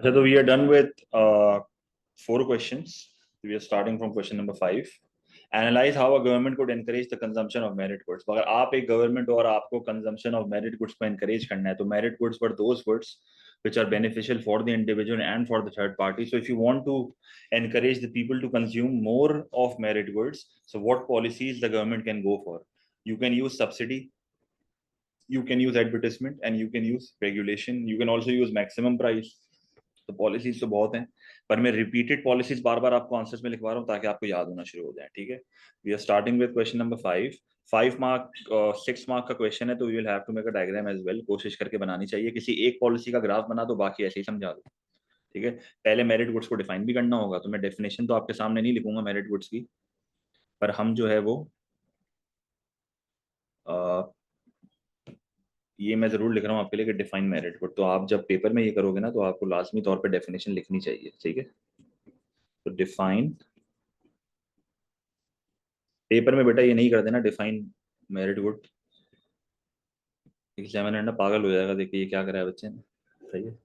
अच्छा, तो we are done with 4 questions. We are starting from question number 5. Analyze how a government could encourage the consumption of merit goods. अगर आप एक government हो और आपको कंजम्पशन ऑफ मेरिट गुड्स को encourage करना है, तो merit goods were those goods which are beneficial for the individual and for the third party. So if you want to encourage the people to consume more of merit goods, so what policies the government can go for? You can use subsidy, you can use advertisement, and you can use regulation. You can also use maximum price. तो policies तो बहुत हैं, पर मैं repeated policies बार बार आपको answers में लिखवा रहा हूँ ताकि आपको याद होना शुरू हो जाए। ठीक है, we are starting with question number 5। 5 mark 6 mark का क्वेश्चन है, तो we will have to make a diagram as well. कोशिश करके बनानी चाहिए, किसी एक पॉलिसी का ग्राफ बना दो, बाकी ऐसे ही समझा दो। ठीक है, पहले मेरिट गुड्स को डिफाइन भी करना होगा, तो मैं डेफिनेशन तो आपके सामने नहीं लिखूंगा मेरिट गुड्स की, पर हम जो है वो ये मैं जरूर लिख रहा हूँ आपके लिए कि डिफाइन मेरिट गुड। तो आप जब पेपर में ये करोगे ना, तो आपको लाजमी तौर पे डेफिनेशन लिखनी चाहिए। ठीक है, तो डिफाइन, पेपर में बेटा ये नहीं कर देना डिफाइन मेरिट गुड, एग्जामिनर ना पागल हो जाएगा, देखिए ये क्या करा है बच्चे ने। सही है,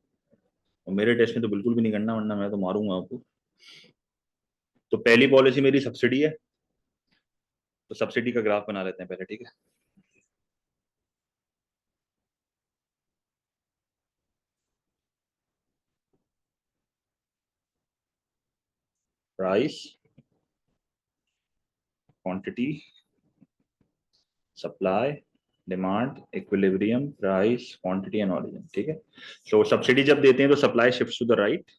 और मेरे टेस्ट में तो बिल्कुल भी नहीं करना, वरना मैं तो मारूंगा आपको। तो पहली पॉलिसी मेरी सब्सिडी है, तो सब्सिडी का ग्राफ बना लेते हैं पहले। ठीक है, price, quantity, supply, demand, equilibrium, price, quantity and origin. ठीक है, तो सब्सिडी जब देते हैं तो supply shifts to the right,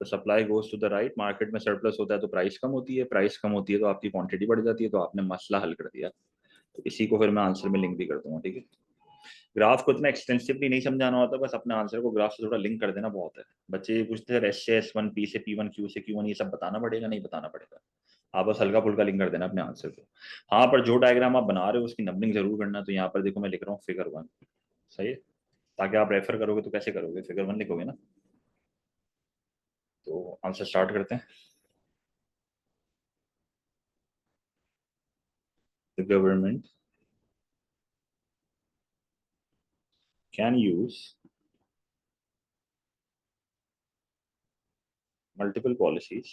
तो supply goes to the right. Market में सरप्लस होता है तो प्राइस कम होती है, प्राइस कम होती है तो आपकी क्वांटिटी बढ़ जाती है, तो आपने मसला हल कर दिया। तो इसी को फिर मैं आंसर में लिंक भी कर दूंगा। ठीक है, ग्राफ को इतना एक्सटेंसिवली नहीं समझाना होता, बस अपने आंसर को ग्राफ से थोड़ा लिंक कर देना बहुत है। बच्चे ये पूछते हैं एस से S1, पी से P1, क्यू से Q1, ये सब बताना पड़ेगा? नहीं बताना पड़ेगा, आप बस हल्का फुल्का लिंक कर देना अपने आंसर को। हाँ, पर जो डायग्राम आप बना रहे हो उसकी नंबरिंग जरूर करना। तो यहाँ पर देखो मैं लिख रहा हूँ फिगर 1। सही है, ताकि आप रेफर करोगे तो कैसे करोगे, फिगर 1 लिखोगे ना। तो आंसर स्टार्ट करते हैं। The government can use multiple policies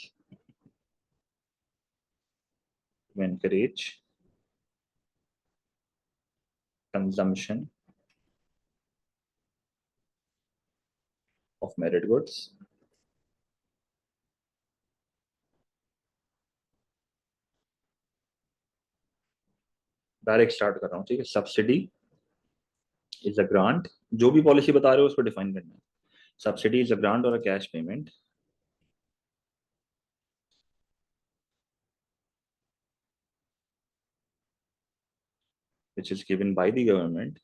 to encourage consumption of merit goods. Direct start कर रहा हूँ। ठीक है, सब्सिडी इज अ ग्रांट, जो भी पॉलिसी बता रहे हो उसको डिफाइन करना है। सब्सिडी इज अ ग्रांट और a cash payment which is given by the government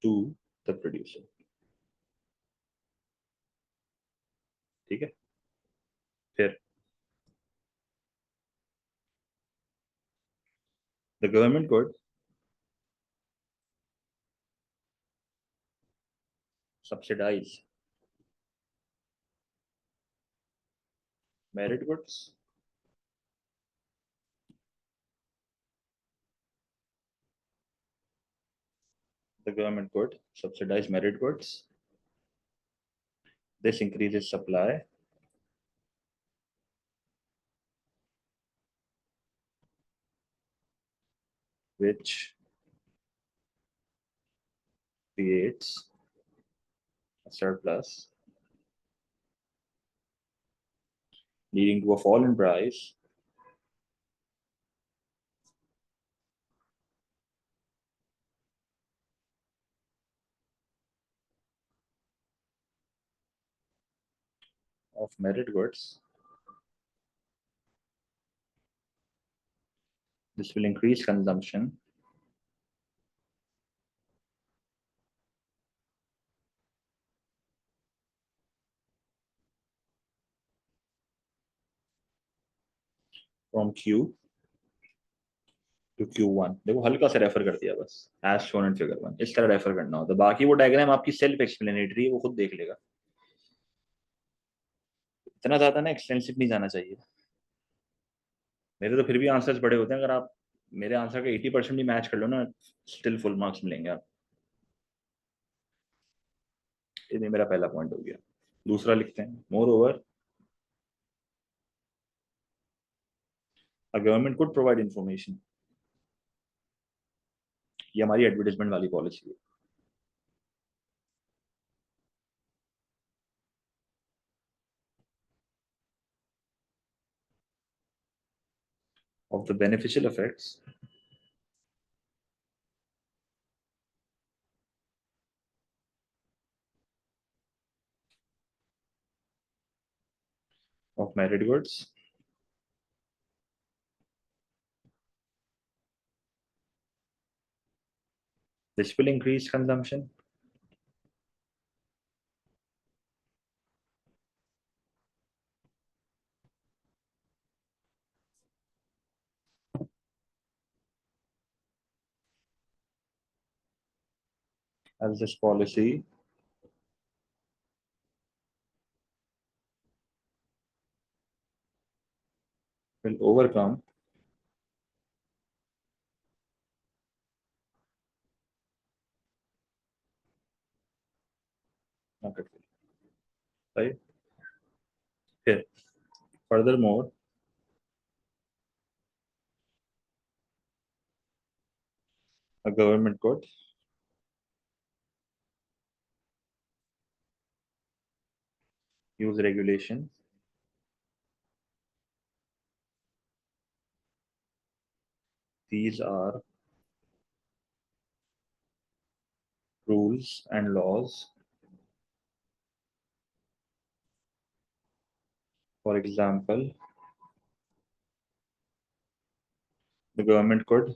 to the producer। ठीक है, फिर the government could subsidize merit goods the government could subsidize merit goods. This increases supply, which creates a surplus, leading to a fall in price of merit goods. This will increase consumption from Q to Q1। देखो हल्का सा refer कर दिया बस, as shown in figure 1, इस तरह refer करना होता है। बाकी वो डायग्राम आपकी सेल्फ एक्सप्लेनेटरी है, वो खुद देख लेगा। इतना ज्यादा ना एक्सटेंसिव नहीं जाना चाहिए। मेरे तो फिर भी आंसर्स बड़े होते हैं, अगर आप मेरे आंसर का 80% भी मैच कर लो ना, स्टिल फुल मार्क्स मिलेंगे आप। ये मेरा पहला पॉइंट हो गया। दूसरा लिखते हैं, more over a government could provide information, ये हमारी एडवर्टाइजमेंट वाली पॉलिसी है। Of the beneficial effects of merit goods, this will increase consumption as this policy will overcome market failure, right? फिर furthermore a government could use regulation these are rules and laws, for example the government could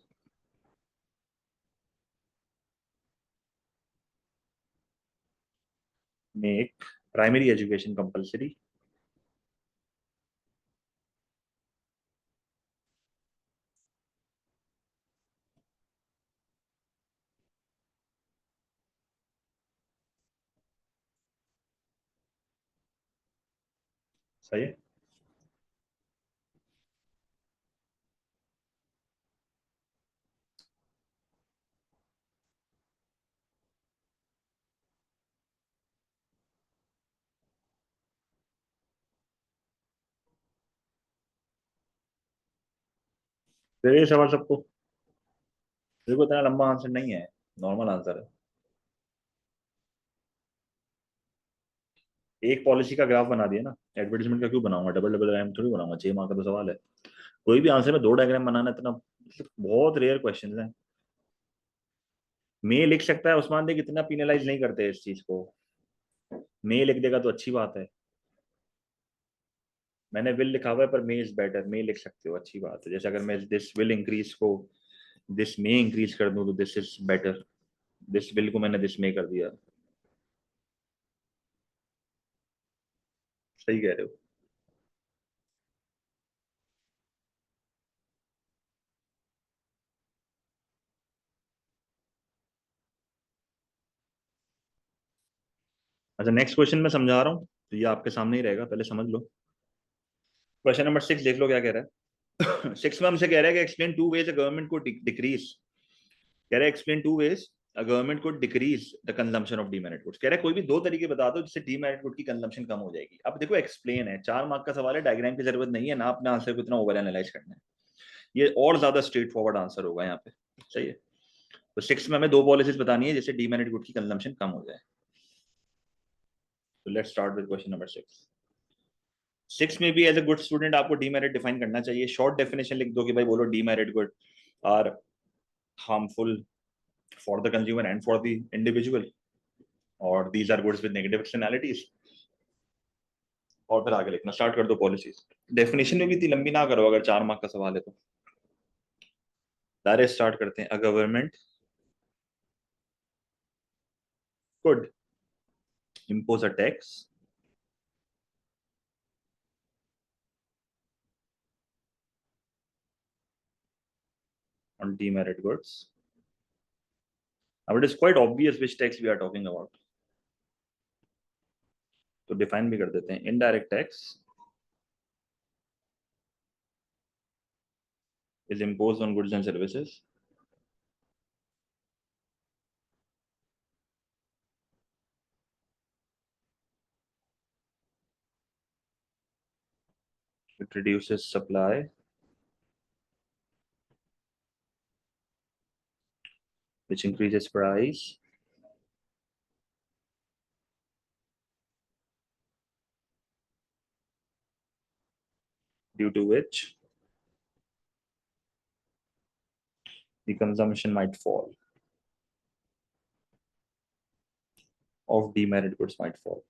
make primary education compulsory, सही है। फिर ये सवाल सबको, देखो इतना लंबा आंसर नहीं है, नॉर्मल आंसर है। एक पॉलिसी का ग्राफ बना दिया ना, एडवर्टाइजमेंट का क्यों बनाऊंगा, डबल डबल डायग्राम थोड़ी बनाऊंगा, 6 मार्क का तो सवाल है। कोई भी आंसर में 2 डायग्राम बनाना इतना बहुत रेयर क्वेश्चन है। मे लिख सकता है, उस्मान देख इतना पीनलाइज नहीं करते इस चीज को। मे लिख देगा तो अच्छी बात है। मैंने विल लिखा हुआ है पर मे इज बेटर, मे लिख सकते हो, अच्छी बात है। जैसे अगर मैं दिस विल इंक्रीज को दिस मे इंक्रीज कर दूं तो this is better, this will को मैंने दिस मे कर दिया। सही कह रहे हो। अच्छा नेक्स्ट क्वेश्चन मैं समझा रहा हूँ, तो ये आपके सामने ही रहेगा, पहले समझ लो। क्वेश्चन नंबर 6 देख लो क्या कह रहा है। 6 में हमसे कह रहा है कि explain two ways a government को डिक्रीज, कह रहा है explain two ways a government को decrease the consumption of demerit goods. कह रहा है कोई भी 2 तरीके बता दो जिससे डीमेरिट गुड की कंजम्पशन कम हो जाएगी। अब देखो एक्सप्लेन है, 4 मार्क का सवाल है, डायग्राम की जरूरत नहीं है ना, अपने आंसर को इतना ओवर एनालाइज करना है। ये और ज्यादा स्ट्रेट फॉरवर्ड आंसर होगा यहाँ पे। सही है। तो 6 में हमें 2 पॉलिसीज बतानी है जिससे डीमेरिट गुड की कंजम्पशन कम हो जाए। तो let's start with question number 6। 6 में भी एज अ गुड स्टूडेंट आपको डीमेरिट डिफाइन करना चाहिए। शॉर्ट डेफिनेशन लिख दो कि भाई बोलो demerit good are harmful for the consumer and for the individual, और these are goods with negative externalities. और फिर आगे लिखना स्टार्ट कर दो पॉलिसीज। डेफिनेशन में भी इतनी लंबी ना करो, अगर 4 मार्क का सवाल है तो। डायरेक्ट स्टार्ट करते हैं। A government could impose a tax on demerit goods. Now it is quite obvious which tax we are talking about. तो डिफाइन भी कर देते हैं, indirect tax is imposed on goods and services. It reduces supply, which increases price. Due to which the consumption might fall, of demerit goods might fall.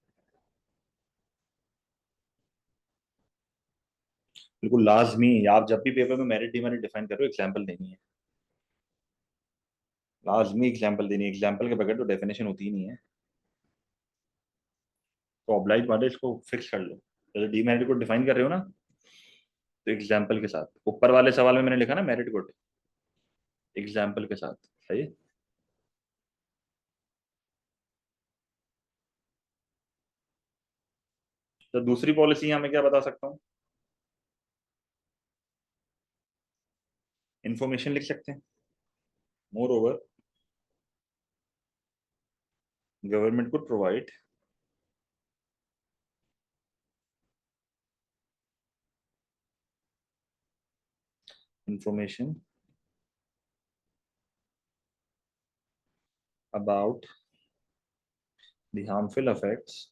बिल्कुल लाजमी है, आप जब भी पेपर में मेरिट डिमेरिट डिफाइन करो एग्जांपल देनी है, लाजमी एग्जांपल देनी है, एग्जांपल के बगैर तो डेफिनेशन होती ही नहीं है। तो ऑब्लाइज वाले इसको फिक्स कर लो, तो डीमेरिट को डिफाइन कर रहे हो ना, तो एग्जांपल के साथ, ऊपर वाले सवाल में मैंने लिखा ना मेरिट गुड, एग्जांपल के साथ, सही है। तो दूसरी पॉलिसी यहाँ मैं क्या बता सकता हूँ, इंफॉर्मेशन लिख सकते हैं। More over government could provide information about the harmful effects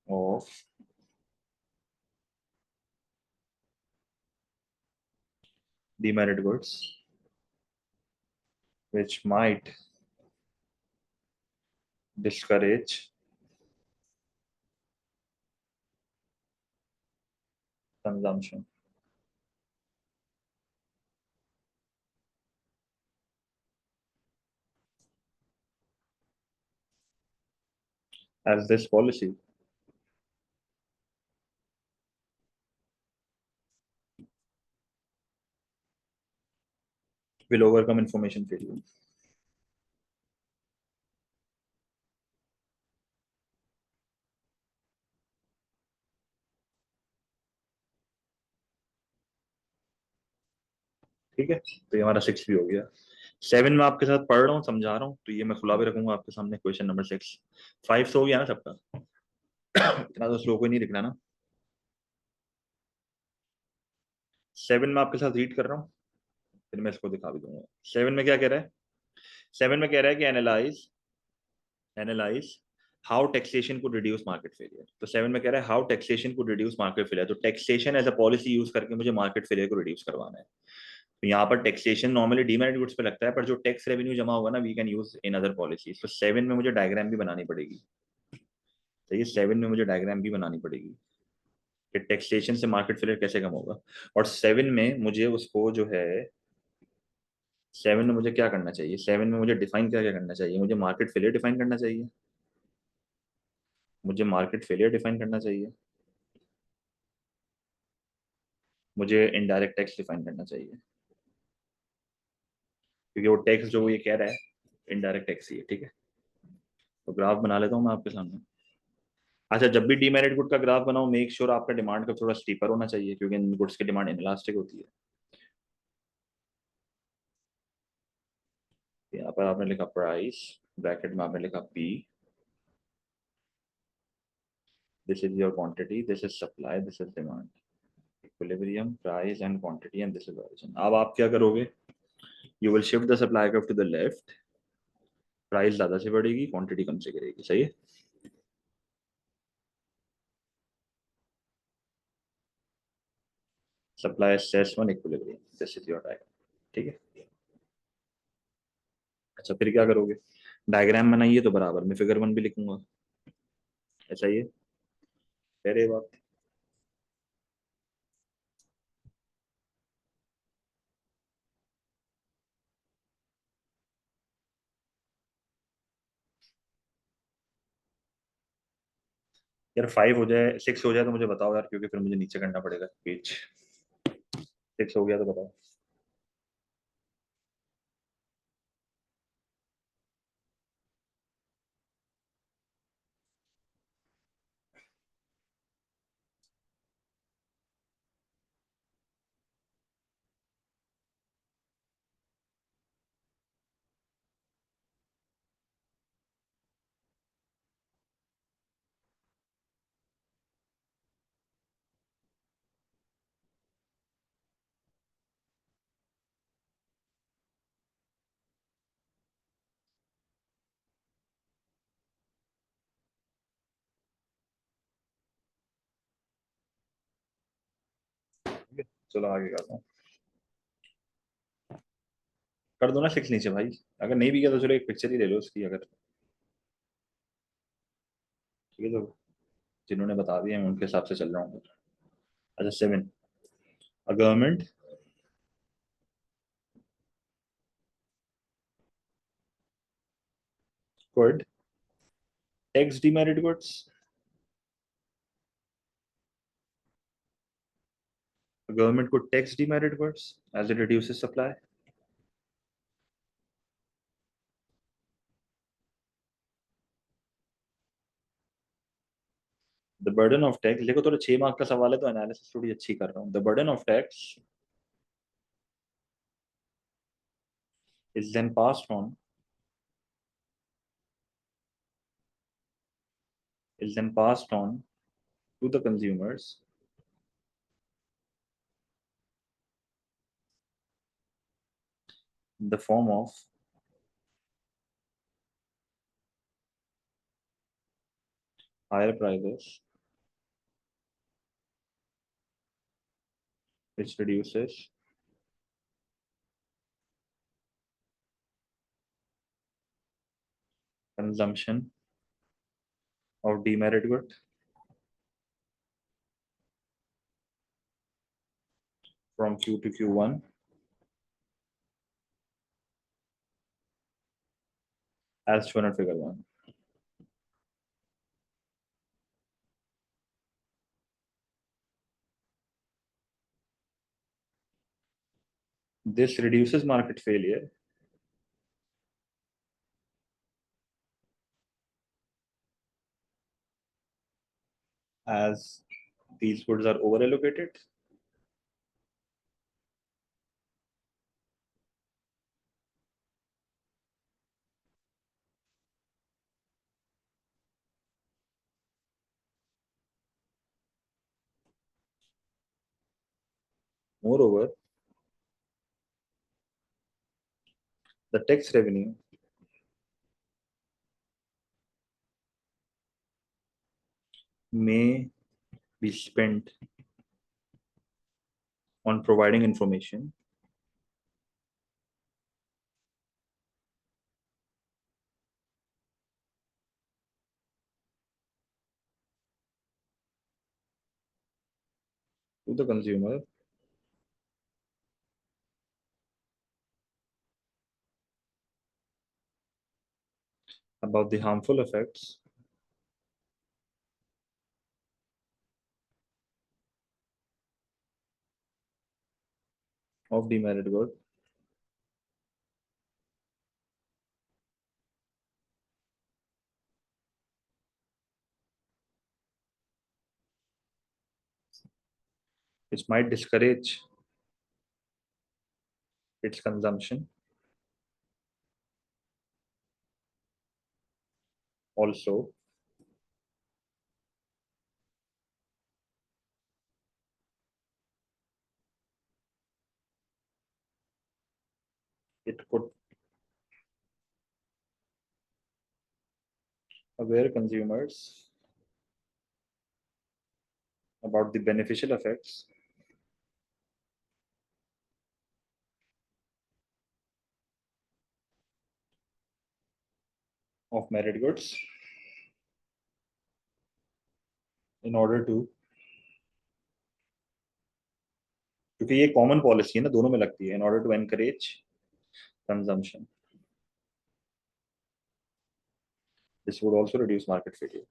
of demerit goods, which might discourage consumption. As this policy will overcome information failure. ठीक है, तो ये हमारा 6 भी हो गया। 7 में आपके साथ पढ़ रहा हूँ, समझा रहा हूँ, तो ये मैं खुला भी रखूंगा आपके सामने, क्वेश्चन नंबर 6। 5 तो हो गया ना सबका, इतना तो स्लो कोई नहीं लिखना ना। 7 में आपके साथ रीड कर रहा हूँ, फिर मैं इसको दिखा भी दूंगा। 7 में क्या कह रहा है, 7 में कह रहा है कि एनालाइज एनालाइज हाउ टैक्सेशन को रिड्यूस मार्केट फेलियर। तो 7 में कह रहा है हाउ टैक्सेशन को रिड्यूस मार्केट फेलियर, तो taxation as a policy use करके मुझे मार्केट फेलियर को रिड्यूस करवाना है। तो यहाँ पर टैक्सेशन नॉर्मली डीमेरिट गुड्स पे लगता है, पर जो टैक्स रेवेन्यू जमा होगा ना, we can use in other policies. तो 7 में मुझे डायग्राम भी बनानी पड़ेगी, तो ये 7 में मुझे डायग्राम भी बनानी पड़ेगी कि टैक्सेशन से मार्केट फेलियर कैसे कम होगा। और 7 में मुझे उसको जो है, 7 में मुझे क्या करना चाहिए, 7 में मुझे डिफाइन क्या क्या करना चाहिए, मुझे मार्केट फेलियर डिफाइन करना चाहिए, मुझे मार्केट फेलियर डिफाइन करना चाहिए, मुझे इनडायरेक्ट टैक्स डिफाइन करना चाहिए, क्योंकि वो टैक्स जो ये कह रहा है इनडायरेक्ट टैक्स ही है। ठीक है, तो ग्राफ बना लेता हूँ मैं आपके सामने। अच्छा, जब भी डीमेरिट गुड का ग्राफ बनाओ, मेक श्योर आपका डिमांड का थोड़ा स्टीपर होना चाहिए, क्योंकि इन गुड्स की डिमांड इनलास्टिक होती है। यहाँ पर आपने लिखा प्राइस, ब्रैकेट में आपने लिखा P, this is your quantity, this is supply, this is demand, equilibrium price and quantity, and this is origin. अब आप क्या करोगे, you will shift the supply curve to the left, price ज्यादा से बढ़ेगी, क्वांटिटी कम से गिरेगी, सही है। Supply says one equilibrium, this is your diagram. ठीक है, अच्छा फिर क्या करोगे, डायग्राम बनाइए तो बराबर में फिगर 1 भी लिखूंगा, ऐसा ही है, अरे बात। यार 5 हो जाए, 6 हो जाए तो मुझे बताओ यार, क्योंकि फिर मुझे नीचे करना पड़ेगा पेज। 6 हो गया तो बताओ। चलो आगे करता हूँ। कर दो ना 6 नीचे भाई। अगर नहीं भी किया तो चलो एक पिक्चर ही ले लो उसकी अगर। ठीक है तो जिन्होंने बता दिया मैं उनके हिसाब से चल रहा हूँ। अच्छा 7, a government could tax demerit goods. The government could tax demerit goods as it reduces supply. The burden of tax, देखो थोड़ा 6 मार्क का सवाल है तो एनालिसिस थोड़ी अच्छी कर रहा हूँ. The burden of tax is then passed on to the consumers in the form of higher prices, which reduces consumption of demerit good from Q to Q1 as shown in figure 1. This reduces market failure as these goods are over allocated. Moreover, the tax revenue may be spent on providing information to the consumer about the harmful effects of demerit good which might discourage its consumption. Also, it could aware consumers about the beneficial effects of merit goods in order to, क्योंकि ये common policy है ना दोनों में लगती है, in order to encourage consumption. This would also reduce market failure.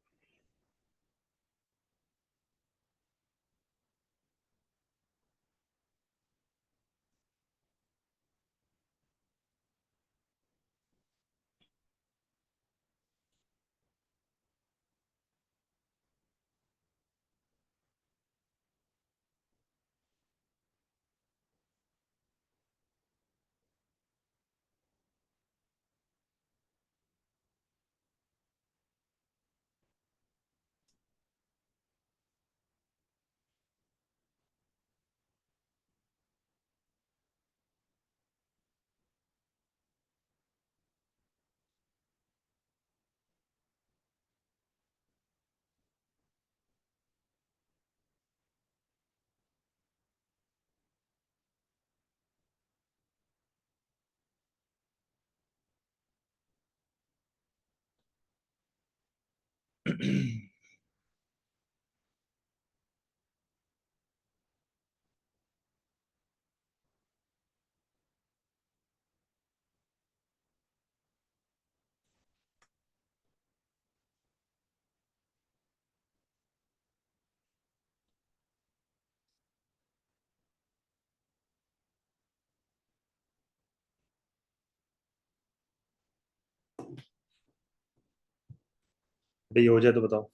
भाई हो जाए तो बताओ।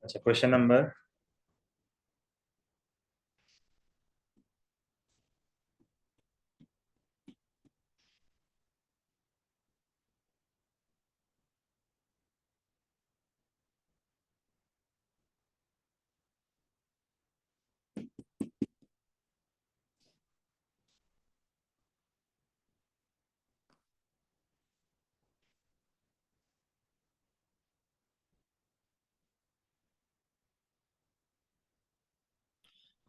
अच्छा, क्वेश्चन नंबर।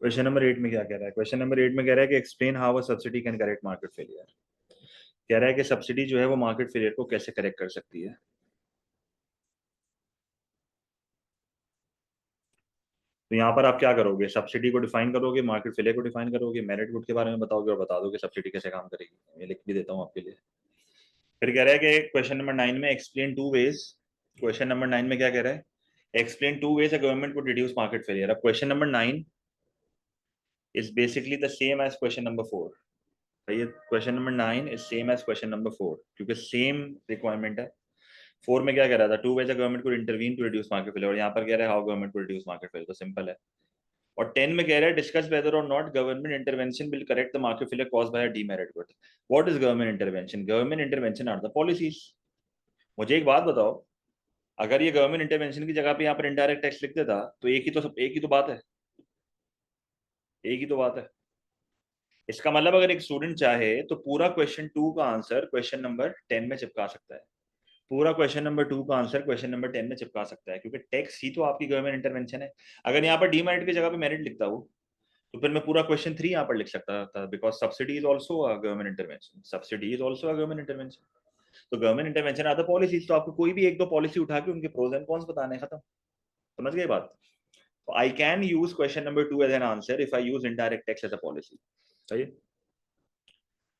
क्वेश्चन नंबर 8 में क्या कह रहा है? क्वेश्चन नंबर 8 में कह रहा है कि explain how a subsidy can correct market failure. कह रहा है कि सब्सिडी जो है वो मार्केट फेलियर को कैसे करेक्ट कर सकती है। तो यहाँ पर आप क्या करोगे? सब्सिडी को डिफाइन करोगे, मार्केट फेलियर को डिफाइन करोगे, मेरिट गुड के बारे में बताओगे और बता दोगे सब्सिडी कैसे काम करेगी। मैं लिख भी देता हूँ आपके लिए। फिर कह रहा है कि क्वेश्चन नंबर 9 में explain two ways. Question number 9 में क्या कह रहा है? Explain two ways a government को रिड्यूस मार्केट फेलियर। अब question number 9 is basically the same as question number 4। ये question number 9 is same as question number 4 क्योंकि सेम रिक्वायरमेंट है। 4 में क्या कह रहा था? टू वेज अ गवर्नमेंट को intervene to reduce market failure, और यहाँ पर कह रहा है हाउ गवर्नमेंट को रिड्यूस मार्केट फेलियर। तो सिंपल है। और 10 में कह रहा है discuss whether or not government intervention will correct the market failure caused by demerit good. What is government intervention? Government intervention are the policies. मुझे एक बात बताओ, अगर ये गवर्नमेंट इंटरवेंशन की जगह पे यहाँ पर इनडायरेक्ट टैक्स लिख देता तो एक ही तो बात है। एक ही तो बात है। इसका मतलब अगर एक स्टूडेंट चाहे तो पूरा क्वेश्चन 2 का आंसर क्वेश्चन नंबर 10 में चिपका सकता है। पूरा क्वेश्चन नंबर 2 का आंसर क्वेश्चन नंबर 10 में चिपका सकता है, क्योंकि टैक्स ही तो आपकी गवर्नमेंट इंटरवेंशन है। अगर यहाँ पर डीमेरिट की जगह पे मेरिट लिखता हूँ तो फिर मैं पूरा क्वेश्चन 3 यहाँ पर लिख सकता था, because subsidy is also a government intervention. Subsidy is also a government intervention. तो government intervention are the policies. तो आपको कोई भी एक दो पॉलिसी उठा के उनके प्रोज एंड कॉन्स बताने, खत्म। समझ गए बात? तो I can use question number 2 as an answer if I use indirect tax as a policy. सही है?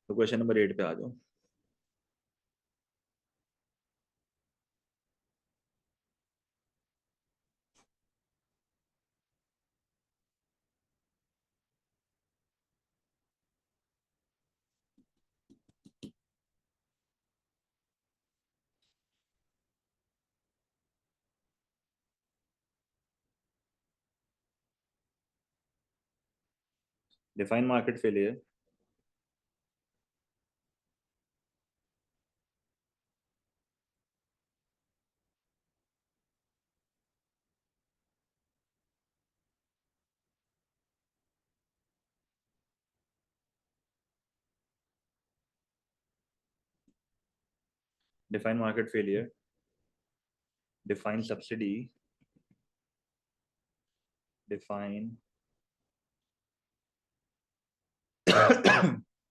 तो क्वेश्चन नंबर 8 पे आ जाओ। Define market failure. Define market failure. Define subsidy. Define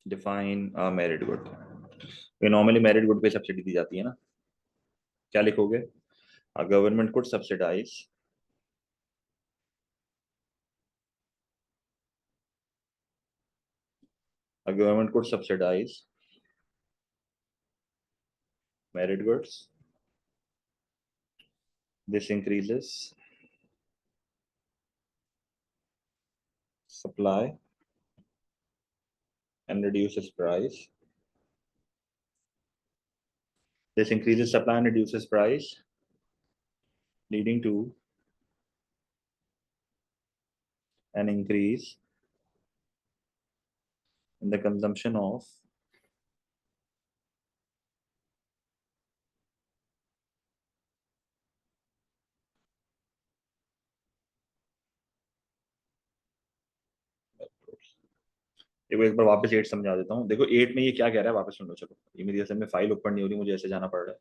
define merit good. ये नॉर्मली मेरिट गुड पे subsidy दी जाती है ना। क्या लिखोगे? Government could subsidise government could subsidise merit goods. This increases supply and reduces price. This increases supply and reduces price, leading to an increase in the consumption of देखो एक बार वापस 8 समझा देता हूँ। देखो 8 में ये क्या कह रहा है वापस सुन लो। चलो ये मेरी असल में फाइल ओपन नहीं हो रही, मुझे ऐसे जाना पड़ रहा है।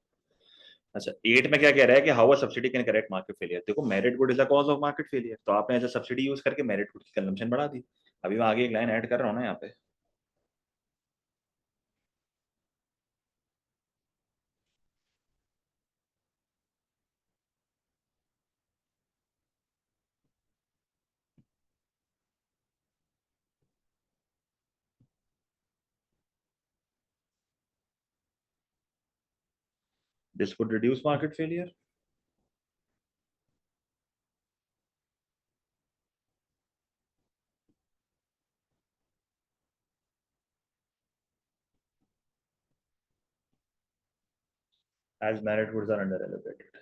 अच्छा 8 में क्या कह रहा है कि how a subsidy can correct market failure. देखो merit good is a cause of market failure, तो आपने एज अ सब्सिडी यूज करके मेरिट गुड की कंजम्पशन बढ़ा दी। अभी मैं आगे एक लाइन ऐड कर रहा हूँ ना यहाँ पे। This would reduce market failure. As merit goods are under allocated.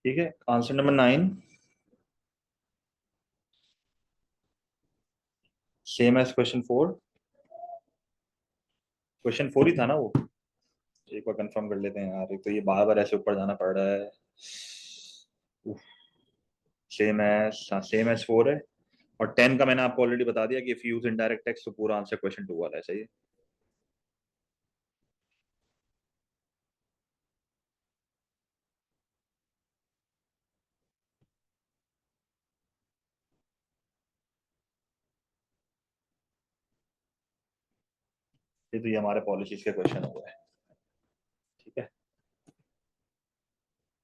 ठीक है, answer number 9 same as question 4। Question 4 ही था ना वो। एक बार कंफर्म कर लेते हैं यार, एक तो ये बार बार ऐसे ऊपर जाना पड़ रहा है। सेम एज 4 है। और 10 का मैंने आपको ऑलरेडी बता दिया कि इफ यूज इनडायरेक्ट टैक्स तो पूरा आंसर क्वेश्चन 2 वाला है। सही है। ये तो ये हमारे पॉलिसीज के क्वेश्चन हो गए।